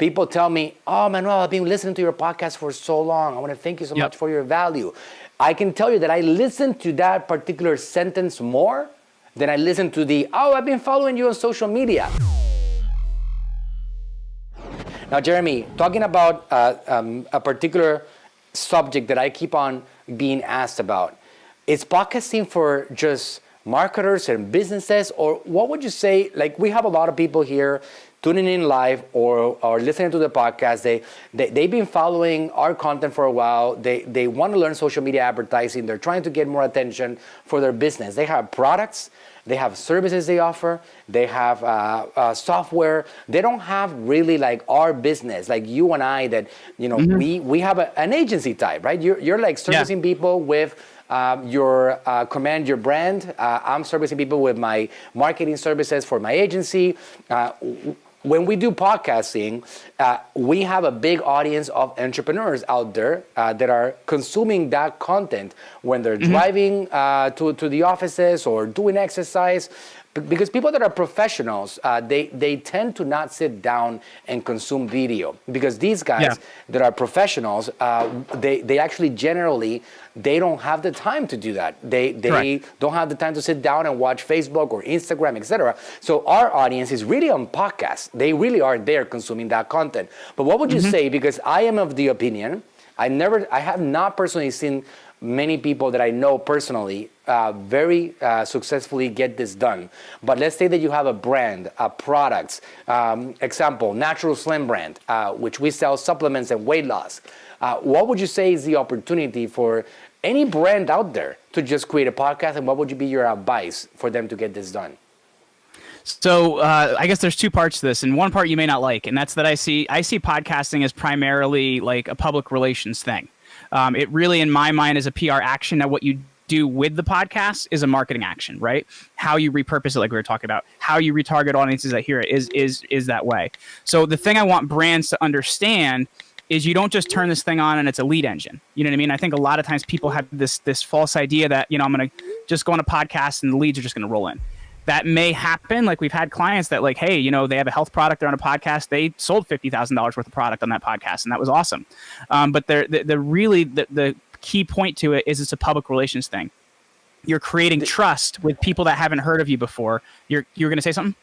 people tell me, oh, Manuel, I've been listening to your podcast for so long. I want to thank you so much for your value. I can tell you that I listen to that particular sentence more than I listen to the, oh, I've been following you on social media. Now, Jeremy, talking about a particular subject that I keep on being asked about, is podcasting for just marketers and businesses, or what would you say? Like, we have a lot of people here tuning in live or listening to the podcast. They've been following our content for a while. They want to learn social media advertising. They're trying to get more attention for their business. They have products. They have services they offer. They have software. They don't have really like our business, like you and I, that, you know, we have an agency type, right? You're like servicing people with your command your brand. I'm servicing people with my marketing services for my agency. When we do podcasting, we have a big audience of entrepreneurs out there that are consuming that content when they're driving to the offices or doing exercise. Because people that are professionals, they tend to not sit down and consume video. Because these guys that are professionals, they actually generally, they don't have the time to do that. They don't have the time to sit down and watch Facebook or Instagram, etc. So our audience is really on podcasts. They really are there consuming that content. But what would you say? Because I am of the opinion, I have not personally seen many people that I know personally very successfully get this done. But let's say that you have a brand, a product, example, Natural Slim brand, which we sell supplements and weight loss. What would you say is the opportunity for any brand out there to just create a podcast, and what would be your advice for them to get this done? So I guess there's two parts to this, and one part you may not like, and that's that I see podcasting as primarily like a public relations thing. It really, in my mind, is a PR action. Now, what you do with the podcast is a marketing action, right? How you repurpose it, like we were talking about, how you retarget audiences that hear it is that way. So the thing I want brands to understand is you don't just turn this thing on and it's a lead engine. You know what I mean? I think a lot of times people have this false idea that, you know, I'm going to just go on a podcast and the leads are just going to roll in. That may happen. Like, we've had clients that, like, hey, you know, they have a health product, they're on a podcast, they sold $50,000 worth of product on that podcast, and that was awesome. But the key point to it is it's a public relations thing. You're creating trust with people that haven't heard of you before. You're going to say something?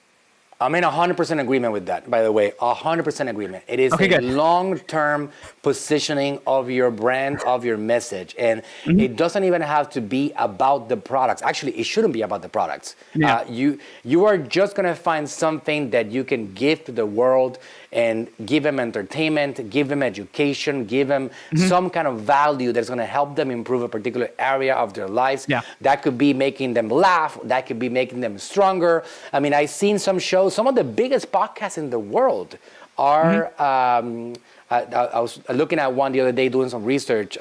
I'm in 100% agreement with that, by the way. 100% agreement. It is a long-term positioning of your brand, of your message. And it doesn't even have to be about the products. Actually, it shouldn't be about the products. Yeah. You are just going to find something that you can give to the world and give them entertainment, give them education, give them some kind of value that's going to help them improve a particular area of their lives. Yeah. That could be making them laugh. That could be making them stronger. I mean, I've seen some shows. Some of the biggest podcasts in the world are, I was looking at one the other day doing some research,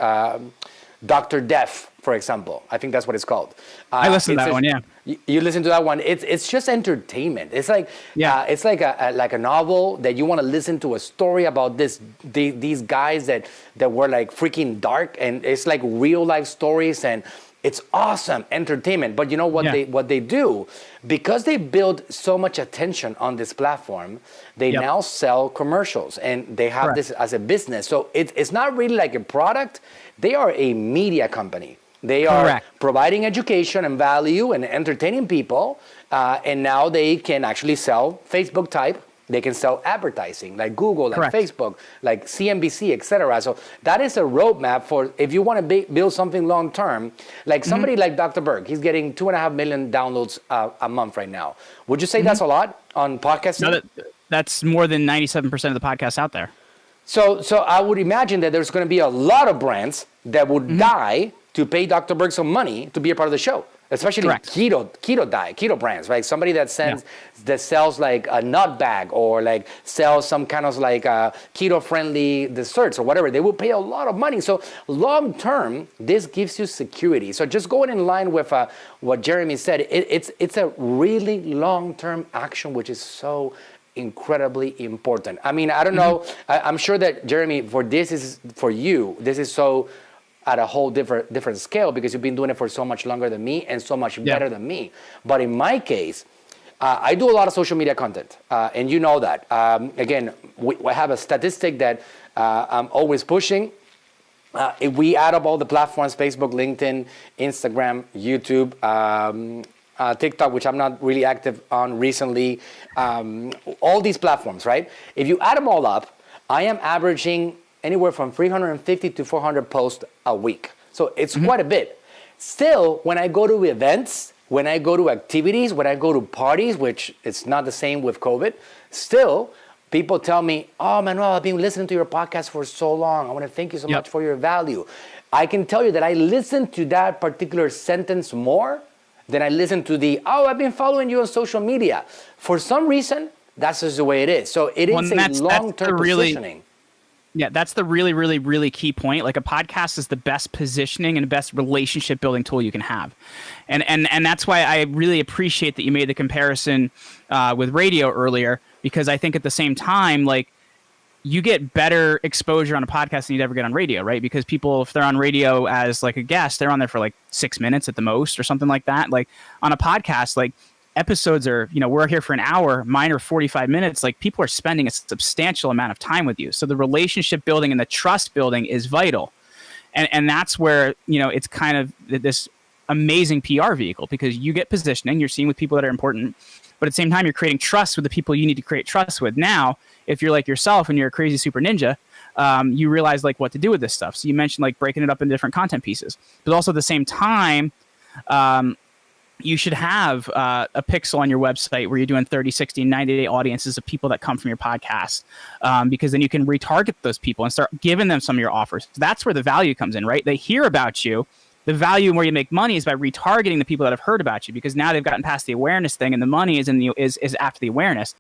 Dr. Death, for example. I think that's what it's called. I listened to that one, yeah. You listen to that one. It's just entertainment. It's like it's like a novel that you want to listen to a story about these guys that were like freaking dark, and it's like real life stories, and it's awesome entertainment. But you know what they do, because they build so much attention on this platform, they now sell commercials, and they have this as a business. So it's not really like a product. They are a media company. They are providing education and value and entertaining people, and now they can actually sell Facebook type. They can sell advertising like Google, like Facebook, like CNBC, etc. So that is a roadmap for if you want to build something long term. Like somebody like Dr. Berg, he's getting 2.5 million downloads a month right now. Would you say that's a lot on podcasting? No, that's more than 97% of the podcasts out there. So I would imagine that there's going to be a lot of brands that would die to pay Dr. Berg some money to be a part of the show, especially keto brands, right? Somebody that sells like a nut bag or like sells some kind of like keto-friendly desserts or whatever. They will pay a lot of money. So long term, this gives you security. So just going in line with what Jeremy said, it's a really long-term action, which is so incredibly important. I mean, I don't know. I'm sure that Jeremy, this is so at a whole different scale, because you've been doing it for so much longer than me and so much better than me. But in my case, I do a lot of social media content, and you know that. Again, we have a statistic that I'm always pushing. If we add up all the platforms, Facebook, LinkedIn, Instagram, YouTube, TikTok, which I'm not really active on recently, all these platforms, right? If you add them all up, I am averaging anywhere from 350 to 400 posts a week. So it's quite a bit. Still, when I go to events, when I go to activities, when I go to parties, which it's not the same with COVID, still, people tell me, oh, Manuel, I've been listening to your podcast for so long. I want to thank you so much for your value. I can tell you that I listen to that particular sentence more than I listen to I've been following you on social media. For some reason, that's just the way it is. So it is a long-term positioning. Yeah, that's the really, really, really key point. Like a podcast is the best positioning and the best relationship building tool you can have. And that's why I really appreciate that you made the comparison with radio earlier, because I think at the same time, like, you get better exposure on a podcast than you'd ever get on radio, right? Because people, if they're on radio as like a guest, they're on there for like 6 minutes at the most or something like that. Like on a podcast, like episodes are, we're here for an hour, mine are 45 minutes. Like people are spending a substantial amount of time with you. So the relationship building and the trust building is vital. And that's where, it's kind of this amazing PR vehicle, because you get positioning, you're seeing with people that are important, but at the same time, you're creating trust with the people you need to create trust with. Now, if you're like yourself and you're a crazy super ninja, you realize like what to do with this stuff. So you mentioned like breaking it up into different content pieces, but also at the same time, you should have a pixel on your website where you're doing 30, 60, 90-day audiences of people that come from your podcast, because then you can retarget those people and start giving them some of your offers. That's where the value comes in, right? They hear about you. The value and where you make money is by retargeting the people that have heard about you, because now they've gotten past the awareness thing, and the money is after the awareness.